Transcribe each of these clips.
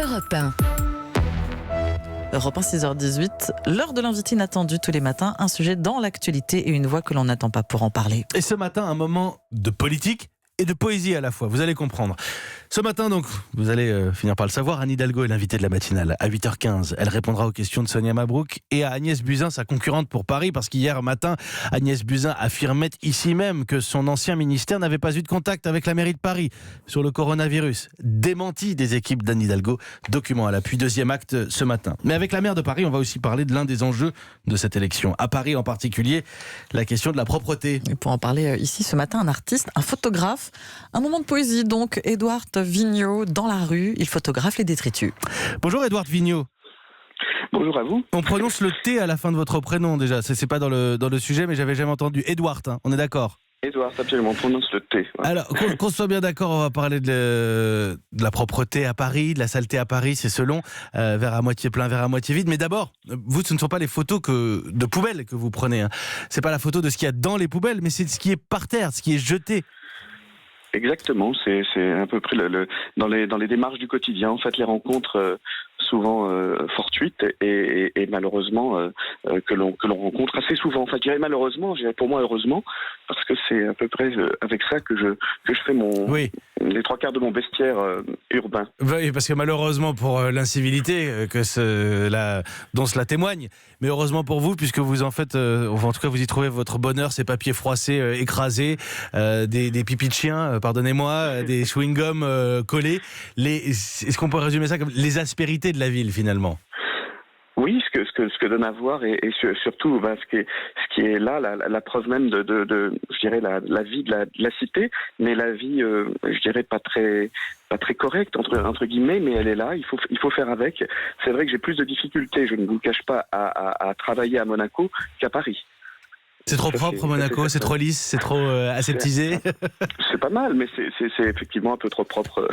Europe 1. Europe 1, 6h18, l'heure de l'invité inattendu tous les matins, un sujet dans l'actualité et une voix que l'on n'attend pas pour en parler. Et ce matin, un moment de politique et de poésie à la fois, vous allez comprendre. Ce matin donc, vous allez finir par le savoir, Anne Hidalgo est l'invitée de la matinale à 8h15. Elle répondra aux questions de Sonia Mabrouk et à Agnès Buzyn, sa concurrente pour Paris, parce qu'hier matin, Agnès Buzyn affirmait ici même que son ancien ministère n'avait pas eu de contact avec la mairie de Paris sur le coronavirus. Démenti des équipes d'Anne Hidalgo, document à l'appui, deuxième acte ce matin. Mais avec la maire de Paris, on va aussi parler de l'un des enjeux de cette élection. À Paris en particulier, la question de la propreté. Et pour en parler ici ce matin, un artiste, un photographe, un moment de poésie donc, Édouard Vigneault dans la rue, il photographe les détritus. Bonjour Édouard Vigneault. Bonjour à vous. On prononce le T à la fin de votre prénom déjà, c'est pas dans le sujet, mais j'avais jamais entendu. Édouard, hein, on est d'accord? Édouard, absolument, on prononce le T. Ouais. Alors, qu'on soit bien d'accord, on va parler de la propreté à Paris, de la saleté à Paris, c'est selon, verre à moitié plein, verre à moitié vide. Mais d'abord, vous, ce ne sont pas les photos de poubelles que vous prenez. Hein. C'est pas la photo de ce qu'il y a dans les poubelles, mais c'est ce qui est par terre, ce qui est jeté. Exactement, c'est à peu près dans les démarches du quotidien. En fait, les rencontres souvent fortuites et malheureusement que l'on rencontre assez souvent. Enfin, je dirais malheureusement, je dirais pour moi heureusement, parce que c'est à peu près avec ça que je fais les trois quarts de mon bestiaire urbain. Oui, parce que malheureusement pour l'incivilité dont cela témoigne, mais heureusement pour vous, puisque vous en faites, en tout cas vous y trouvez votre bonheur, ces papiers froissés écrasés, des pipis de chiens, pardonnez-moi, des chewing-gums collés. Est-ce qu'on peut résumer ça comme les aspérités de la ville finalement? Oui, ce que donne à voir et surtout ce qui est là la preuve même de je dirais la vie de la cité, mais la vie je dirais pas très correcte entre guillemets, mais elle est là, il faut faire avec. C'est vrai que j'ai plus de difficultés, je ne vous le cache pas, à travailler à Monaco qu'à Paris. C'est trop propre Monaco, c'est trop lisse, c'est trop aseptisé. C'est pas mal, mais c'est effectivement un peu trop propre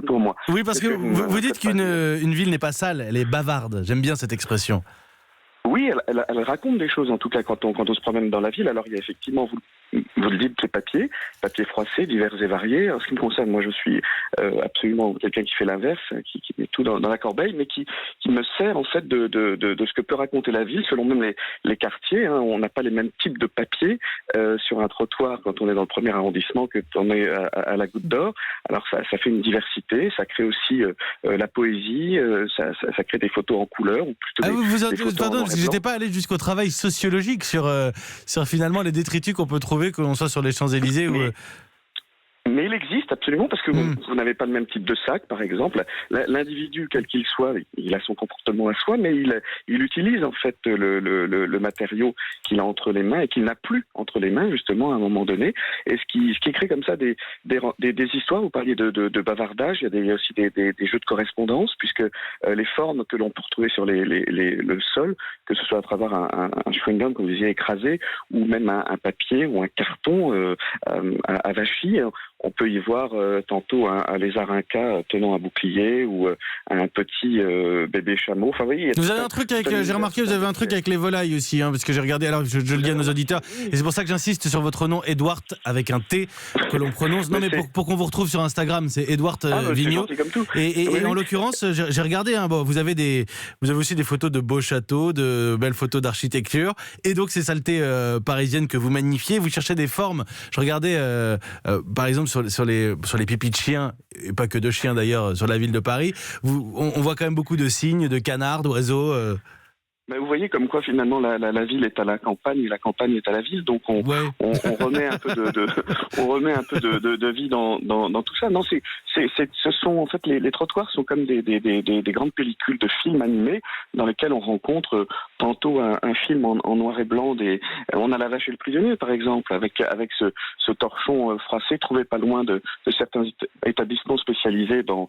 pour moi. Oui, parce que vous dites qu'une ville n'est pas sale, elle est bavarde. J'aime bien cette expression. Oui, elle raconte des choses, en tout cas quand on se promène dans la ville. Alors il y a effectivement, vous le dites, les papiers froissés, divers et variés. En ce qui me concerne, moi je suis absolument quelqu'un qui fait l'inverse, qui met tout dans la corbeille, mais qui me sert en fait de ce que peut raconter la ville, selon même les quartiers. Hein. On n'a pas les mêmes types de papiers sur un trottoir quand on est dans le premier arrondissement que quand on est à la Goutte d'Or. Alors ça fait une diversité, ça crée aussi la poésie, ça crée des photos en couleur. Ou plutôt pardon, parce que j'étais pas allé jusqu'au travail sociologique sur finalement les détritus qu'on peut trouver, que l'on soit sur les Champs-Élysées ou... Mais il existe absolument, parce que vous n'avez pas le même type de sac, par exemple. L'individu, quel qu'il soit, il a son comportement à soi, mais il utilise en fait le matériau qu'il a entre les mains et qu'il n'a plus entre les mains, justement, à un moment donné. Et ce qui crée comme ça des histoires. Vous parliez de bavardage, il y a aussi des jeux de correspondance, puisque les formes que l'on peut retrouver sur le sol, que ce soit à travers un chewing-gum, comme vous disiez, écrasé, ou même un papier ou un carton avachi, on peut y voir tantôt un lézard inca tenant un bouclier ou un petit bébé chameau. Enfin, oui, vous avez un truc j'ai remarqué, vous avez un truc avec les volailles aussi, hein, parce que j'ai regardé, alors je le dis à nos auditeurs, et c'est pour ça que j'insiste sur votre nom, Édouard, avec un T, que l'on prononce. Non, mais pour qu'on vous retrouve sur Instagram, c'est Édouard Vigneault. Et en l'occurrence, j'ai regardé, hein, vous avez aussi des photos de beaux châteaux, de belles photos d'architecture, et donc ces saletés parisiennes que vous magnifiez, vous cherchez des formes. Je regardais, par exemple, sur les pipis de chiens, et pas que de chiens d'ailleurs, sur la ville de Paris, on voit quand même beaucoup de cygnes, de canards, d'oiseaux. Mais vous voyez comme quoi finalement la ville est à la campagne et la campagne est à la ville, donc on remet un peu de vie dans tout ça. Non, ce sont en fait les trottoirs sont comme des grandes pellicules de films animés dans lesquels on rencontre tantôt un film en noir et blanc. On a La Vache et le prisonnier par exemple, avec ce torchon froissé trouvé pas loin de certains établissements spécialisés dans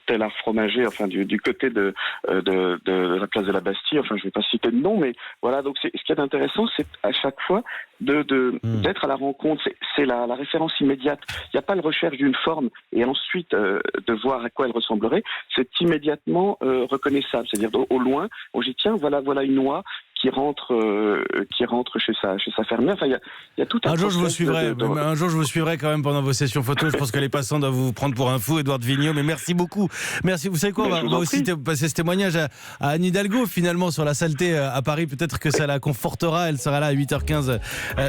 tel art fromager, enfin du côté de la place de la Bastille, enfin je ne vais pas citer de nom, mais voilà, donc ce qui est intéressant, c'est à chaque fois d'être à la rencontre, c'est la référence immédiate. Il n'y a pas la recherche d'une forme et ensuite de voir à quoi elle ressemblerait, c'est immédiatement reconnaissable, c'est-à-dire au loin, on dit tiens, voilà une oie qui rentre chez sa fermière. Enfin, il y a tout un jour je vous process suivrai. Un jour je vous suivrai quand même pendant vos sessions photos. Je pense que les passants doivent vous prendre pour un fou, Édouard Vignot. Mais merci beaucoup. Merci. Vous savez quoi, on va aussi passer ce témoignage à Anne Hidalgo finalement sur la saleté à Paris. Peut-être que ça la confortera. Elle sera là à 8h15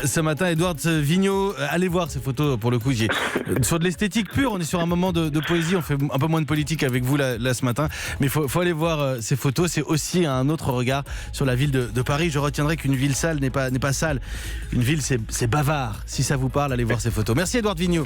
ce matin. Édouard Vignot, allez voir ces photos. Pour le coup, sur de l'esthétique pure. On est sur un moment de poésie. On fait un peu moins de politique avec vous là ce matin. Mais faut aller voir ces photos. C'est aussi un autre regard sur la ville de Paris. Je retiendrai qu'une ville sale n'est pas sale. Une ville, c'est bavard. Si ça vous parle, allez voir ces photos. Merci Édouard Vignot.